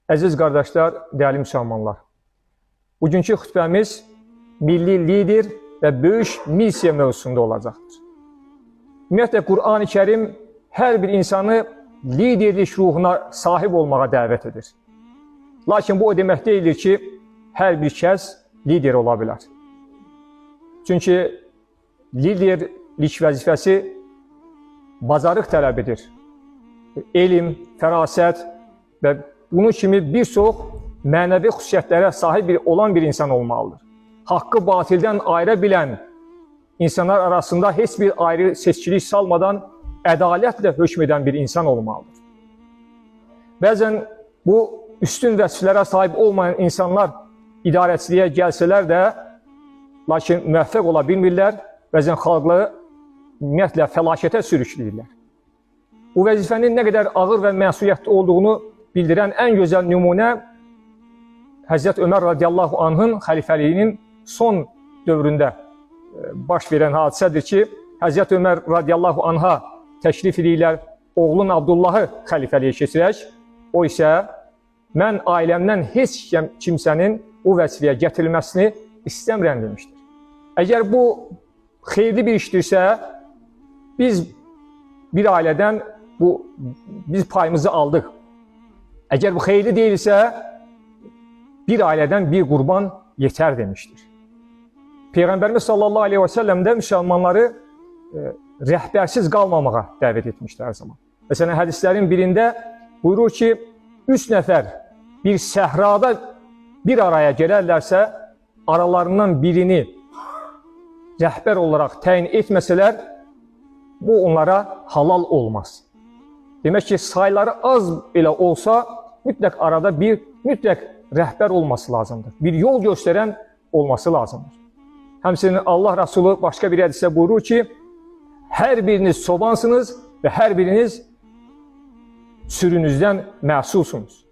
Əziz qardaşlar, dəyərli müsəlmanlar, bugünkü xütbəmiz milli lider və böyük missiya mövzusunda olacaqdır. Ümumiyyətlə, Qur'an-ı Kərim hər bir insanı liderlik ruhuna sahib olmağa dəvət edir. Lakin bu o demək deyildir ki, hər bir kəs lider ola bilər. Çünki liderlik vəzifəsi bacarıq tələb edir. Elm, fərasət və bunun kimi bir çox mənəvi xüsusiyyətlərə sahib olan bir insan olmalıdır. Haqqı batildən ayıra bilən insanlar arasında heç bir ayrı seçkilik salmadan ədalətlə hökm edən bir insan olmalıdır. Bəzən bu üstün vəzifələrə sahib olmayan insanlar idarəçiliyə gəlsələr də, lakin müvəffəq ola bilmirlər, bəzən xalqları ümumiyyətlə fəlakətə sürükləyirlər. Bu vəzifənin nə qədər ağır və məsuliyyətli olduğunu bildirən ən gözəl nümunə Həzrət Ömər radiyallahu anhın xəlifəliyinin son dövründə baş verən hadisədir ki, Həzrət Ömər radiyallahu anha təklif edirlər, oğlun Abdullahı xəlifəliyə keçirək, o isə mən ailəmdən heç kimsənin bu vəzifəyə gətirilməsini istəmirəm demişdir. Əgər bu xeyirli bir işdirsə, biz bir ailədən biz payımızı aldıq. Əgər bu xeyirli deyilsə, bir ailədən bir qurban yetər demişdir. Peyğəmbərimiz sallallahu aleyhi və səlləm də müsəlmanları rəhbərsiz qalmamağa dəvət etmişdir hər zaman. Məsələn, hədislərin birində buyurur ki, 3 nəfər bir səhrada bir araya gələrlərsə, aralarından birini rəhbər olaraq təyin etməsələr, bu onlara halal olmaz. Demək ki, sayları az belə olsa, mütləq arada bir rəhbər olması lazımdır. Bir yol göstərən olması lazımdır. Həmçinin Allah Rasulü başqa bir hədisdə buyurur ki, hər biriniz çobansınız və hər biriniz sürünüzdən məsulsunuz.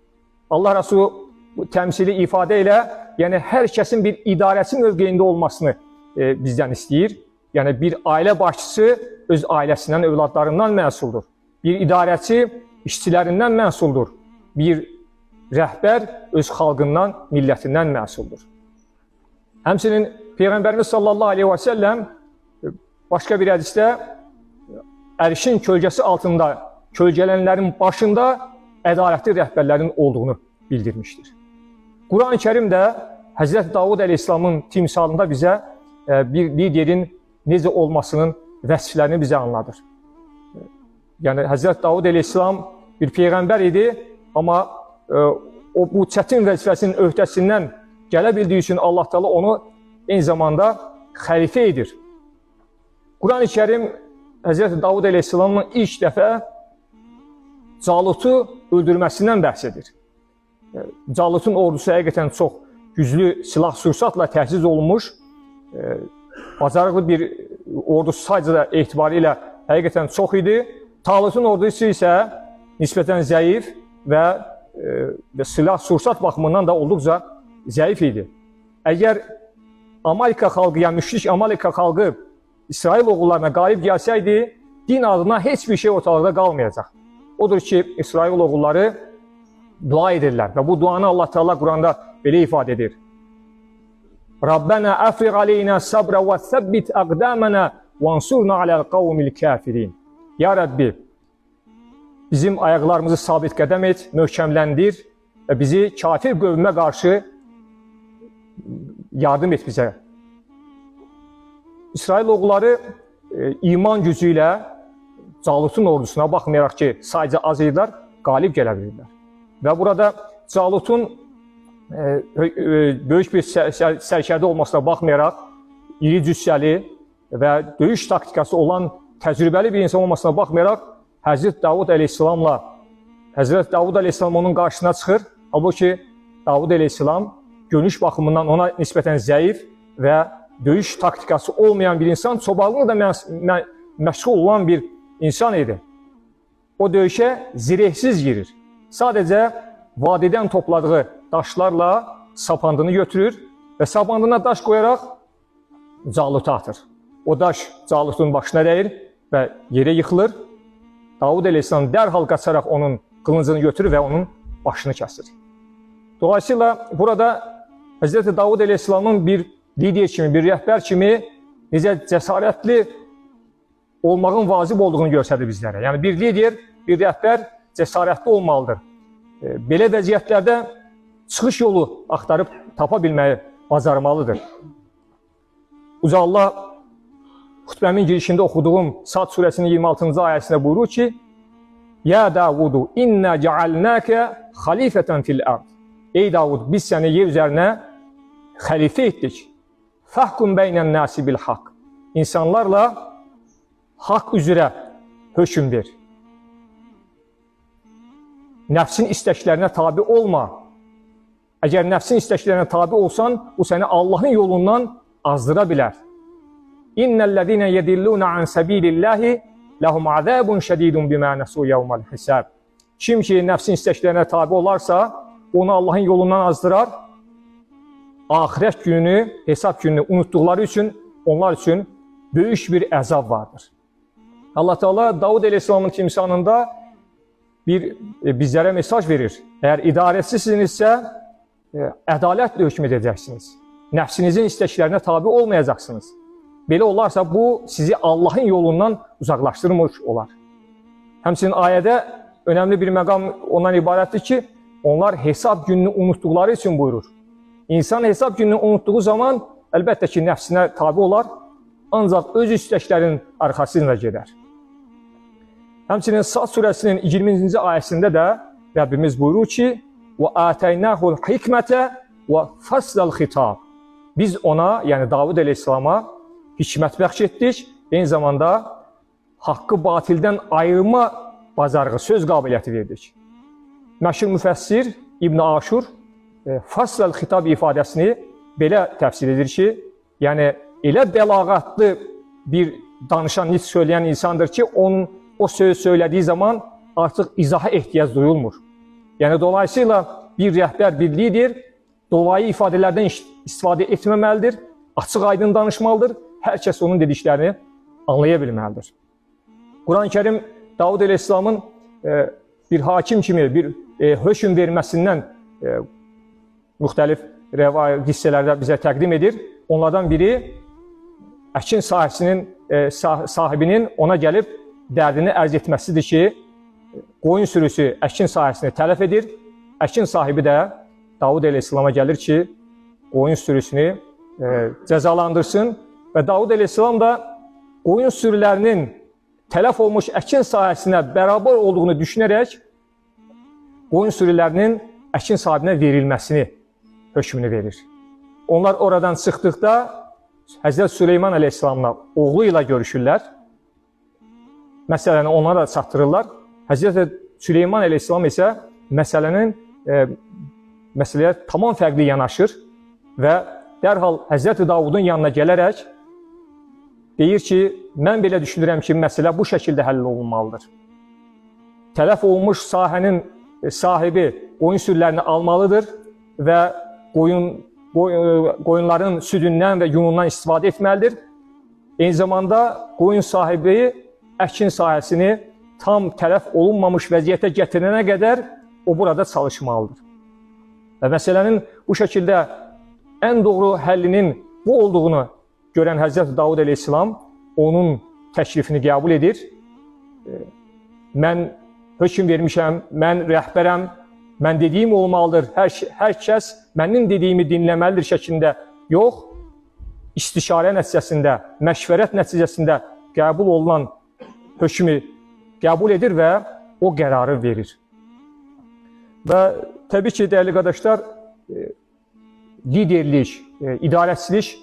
Allah Rasulü bu təmsili ifadə ilə, yəni hər kəsin bir idarəçi mövqeyində olmasını bizdən istəyir. Yəni bir ailə başçısı öz ailəsindən, övladlarından məsuldur. Bir idarəçi işçilərindən məsuldur. Bir rəhbər öz xalqından, millətindən məsuldur. Həmçinin Peyğəmbərimiz sallallahu aleyhi və səlləm başqa bir hədisdə ərşin kölgəsi altında kölgələnlərin başında ədalətli rəhbərlərin olduğunu bildirmişdir. Qur'an-ı Kərim də Həzrət Davud əleyhissalamın timsalında bizə bir liderin necə olmasının vəsiflərini bizə anladır. Yəni, Həzrət Davud əleyhissalam bir peyğəmbər idi, amma bu çətin vəzifəsinin öhdəsindən gələ bildiyi üçün Allah Teala onu eyni zamanda xəlifə edir. Qur'an-ı Kərim Həzrət Davud əleyhissalamın ilk dəfə Calutu öldürməsindən bəhs edir. Calutun ordusu həqiqətən çox güclü silah-sursatla təchiz olunmuş, bacarıqlı bir ordusu sayıca etibarilə həqiqətən çox idi. Talutun ordusu isə nisbətən zəif və silah-sursat baxımından da olduqca zəif idi. Əgər Amalika xalqı, yəni müşrik Amalika xalqı İsrail oğullarına qalib gəlsəydi, din adına heç bir şey ortalıqda qalmayacaq. Odur ki, İsrail oğulları dua edirlər və bu duanı Allah Teala Quranda belə ifadə edir. Rabbana afriq aleyna sabra və səbbit əqdəmənə və ansurna aləl qavmil kafirin. Ya Rəbbi, bizim ayaqlarımızı sabit qədəm et, möhkəmləndir və bizi kafir qövmə qarşı yardım et bizə. İsrail oğulları iman gücü ilə Calutun ordusuna baxmayaraq ki, sayca az idilər, qalib gələ bilirlər. Və burada Calutun böyük bir sərkərdə olmasına baxmayaraq, iri cüssəli və döyüş taktikası olan təcrübəli bir insan olmasına baxmayaraq, Həzrət Davud əleyhissalam onun qarşısına çıxır. Halbuki Davud əleyhissalam görünüş baxımından ona nisbətən zəif və döyüş taktikası olmayan bir insan, çobanlıqla da məşğul olan bir insan idi. O döyüşə zirehsiz girir. Sadəcə vadidən topladığı daşlarla sapandını götürür və sapandına daş qoyaraq Caluta atır. O daş Calutun başına dəyir və yerə yıxılır. Davud əleyhissalam dərhal qaçaraq onun qılıncını götürür və onun başını kəsir. Dolayısıyla burada Hz. Davud Aleyhisselamın bir lider kimi, bir rəhbər kimi necə cəsarətli olmağın vacib olduğunu göstərir bizlərə. Yəni bir lider, bir rəhbər cəsarətli olmalıdır. Belə vəziyyətlərdə çıxış yolu axtarıb tapa bilməyi bacarmalıdır. Uca Allah xutbəmin girişində oxuduğum Sad surəsinin 26-cı ayəsində buyurur ki: "Ya Davudu, inna ja'alnaka xalifatan fil ard." Ey Davud, biz səni yer üzərinə xəlifə etdik. Fahkum beynən nasi bil haqq. İnsanlarla haqq üzrə hökm ver. Nəfsin istəklərinə tabi olma. Əgər nəfsin istəklərinə tabi olsan, bu səni Allahın yolundan azdıra bilər. İnnellezine yedilluna an sabilillahi lahum azabun şedidun bima nasu yevmal hisab. Kim ki nəfsin istəklərinə tabi olarsa, onu Allahın yolundan azdırar. Ahirət gününü, hesab gününü unutduqları üçün onlar üçün böyük bir əzab vardır. Allah Teala Davud Aleyhisselamın timsalında bizlərə mesaj verir. Əgər idarəçisinizsə, ədalətlə hökm edəcəksiniz. Nəfsinizin istəklərinə tabi olmayacaqsınız. Belə olarsa, bu sizi Allahın yolundan uzaqlaşdırmış olar. Həmçinin ayədə önəmli bir məqam ondan ibarətdir ki, onlar hesab gününü unutduqları üçün buyurur. İnsan hesab gününü unutduğu zaman, əlbəttə ki, nəfsinə tabi olar, ancaq öz istəklərinin arxasında gedər. Həmçinin Sad surəsinin 20-ci ayəsində də Rəbbimiz buyurur ki: وَآتَيْنَاهُ الْحِكْمَةَ وَفَصْلَ الْخِطَابِ. Biz ona, yəni Davud Aleyhisselama hikmət bəxş etdik, eyni zamanda haqqı batildən ayırma bacarığı, söz qabiliyyəti verdik. Məşhur müfəssir İbn Aşur fasl el-xitab ifadəsini belə təfsir edir ki, yəni elə bəlağatlı bir danışan, nitq söyləyən insandır ki, onun o söz söylədiyi zaman artıq izaha ehtiyac duyulmur. Yəni dolayısıyla bir rəhbər, bir lider dolayı ifadələrdən istifadə etməməlidir, açıq aydın danışmalıdır, hər kəs onun dediklərini anlaya bilməlidir. Quran-ı Kərim Davud Aleyhisselamın bir hakim kimi bir hökm verməsindən müxtəlif rəvayət hissələrdə bizə təqdim edir. Onlardan biri əkin sahibinin ona gəlib dərdini ərz etməsidir ki, qoyun sürüsü əkin sahəsini tələf edir. Əkin sahibi də Davud Aleyhisselama gəlir ki, qoyun sürüsünü cəzalandırsın və Davud Aleyhisselam da qoyun sürülərinin tələf olmuş əkin sahəsinə bərabər olduğunu düşünərək qoyun sürülərinin əkin sahibinə verilməsini hökmünü verir. Onlar oradan çıxdıqda Həzrət Süleyman Aleyhisselamla oğlu ilə görüşürlər. Məsələni onlara da çatdırırlar. Həzrət Süleyman Aleyhisselam isə məsələyə tamam fərqli yanaşır və dərhal Həzrət Davudun yanına gələrək deyir ki, mən belə düşünürəm ki, məsələ bu şəkildə həll olunmalıdır. Tələf olmuş sahənin sahibi qoyun sürülərini almalıdır və qoyunların südündən və yunundan istifadə etməlidir. Eyni zamanda qoyun sahibi əkin sahəsini tam tələf olunmamış vəziyyətə gətirənə qədər o burada çalışmalıdır. Və məsələnin bu şəkildə ən doğru həllinin bu olduğunu görən Həzrət Davud Aleyhisselam onun təklifini qəbul edir. Mən hökm vermişəm, mən rəhbərəm, mən dediyim olmalıdır, hər kəs mənim dediyimi dinləməlidir şəklində yox, istişarə nəticəsində, məşvərət nəticəsində qəbul olunan hökmü qəbul edir və o qərarı verir. Və təbii ki, dəyərli qardaşlar, liderlik, idarəçilik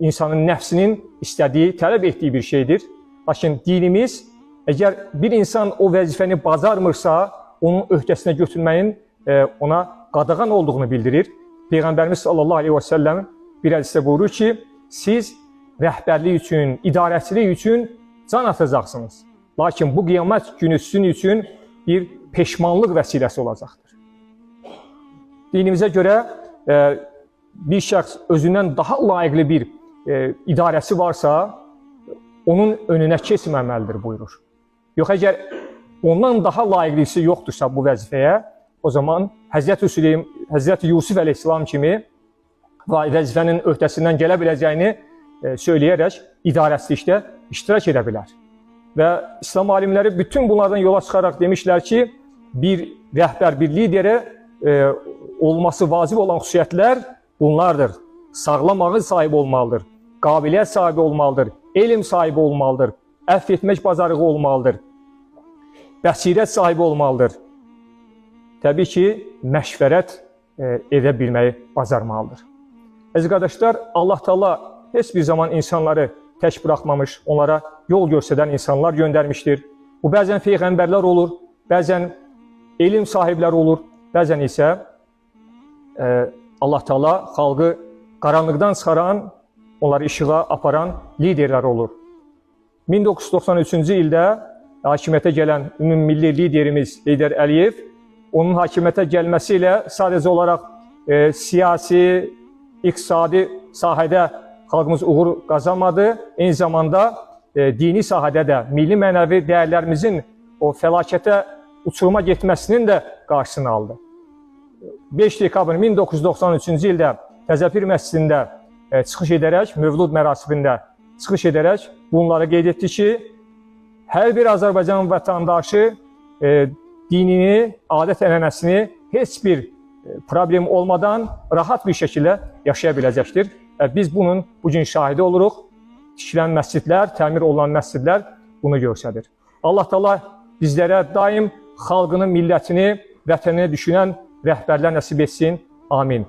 insanın nəfsinin istədiyi, tələb etdiyi bir şeydir. Lakin dinimiz, əgər bir insan o vəzifəni bacarmırsa, onun öhdəsinə götürməyin ona qadağan olduğunu bildirir. Peyğəmbərimiz sallallahu aleyhi və səlləm bir hədisdə buyurur ki, siz rəhbərlik üçün, idarəçilik üçün can atacaqsınız. Lakin bu qiyamət günü sizin üçün bir peşmanlıq vəsiləsi olacaqdır. Dinimizə görə bir şəxs özündən daha layiqli bir idarəsi varsa, onun önünə keçməməlidir buyurur. Yox, əgər ondan daha layiqlisi yoxdursa bu vəzifəyə, o zaman Həzrət Həzrəti Yusuf əleyhissalam kimi vəzifənin öhdəsindən gələ biləcəyini söyləyərək idarəçilikdə iştirak edə bilər. Və İslam alimləri bütün bunlardan yola çıxaraq demişlər ki, bir rəhbər, bir liderə olması vacib olan xüsusiyyətlər bunlardır. Sağlam ağıl sahibi olmalıdır, qabiliyyət sahibi olmalıdır, elm sahibi olmalıdır, əfv etmək bacarığı olmalıdır, bəsirət sahibi olmalıdır. Təbii ki, məşvərət edə bilməyi bacarmalıdır. Əziz qardaşlar, Allah Teala heç bir zaman insanları tək buraxmamış, onlara yol göstərən insanlar göndərmişdir. Bu bəzən peyğəmbərlər olur, bəzən elm sahibləri olur, bəzən isə Allah Teala xalqı qaranlıqdan çıxaran, onları işığa aparan liderlər olur. 1993-cü ildə hakimiyyətə gələn ümummilli liderimiz Heydər Əliyev, onun hakimiyyətə gəlməsi ilə sadəcə olaraq siyasi, iqtisadi sahədə xalqımız uğur qazanmadı. Eyni zamanda dini sahədə də milli mənəvi dəyərlərimizin o fəlakətə uçuruma getməsinin də qarşısını aldı. 5 dekabr 1993-cü ildə Təzəpir məscidində çıxış edərək, Mövlud mərasimində çıxış edərək bunları qeyd etdi ki, hər bir Azərbaycan vətəndaşı dinini, adət-ənənəsini heç bir problem olmadan rahat bir şəkildə yaşaya biləcəkdir. Biz bunun bugün şahidi oluruq. Tikilən məscidlər, təmir olunan məscidlər bunu göstərir. Allah Teala bizlərə daim xalqını, millətini, vətənini düşünən rəhbərlər nəsib etsin. Amin.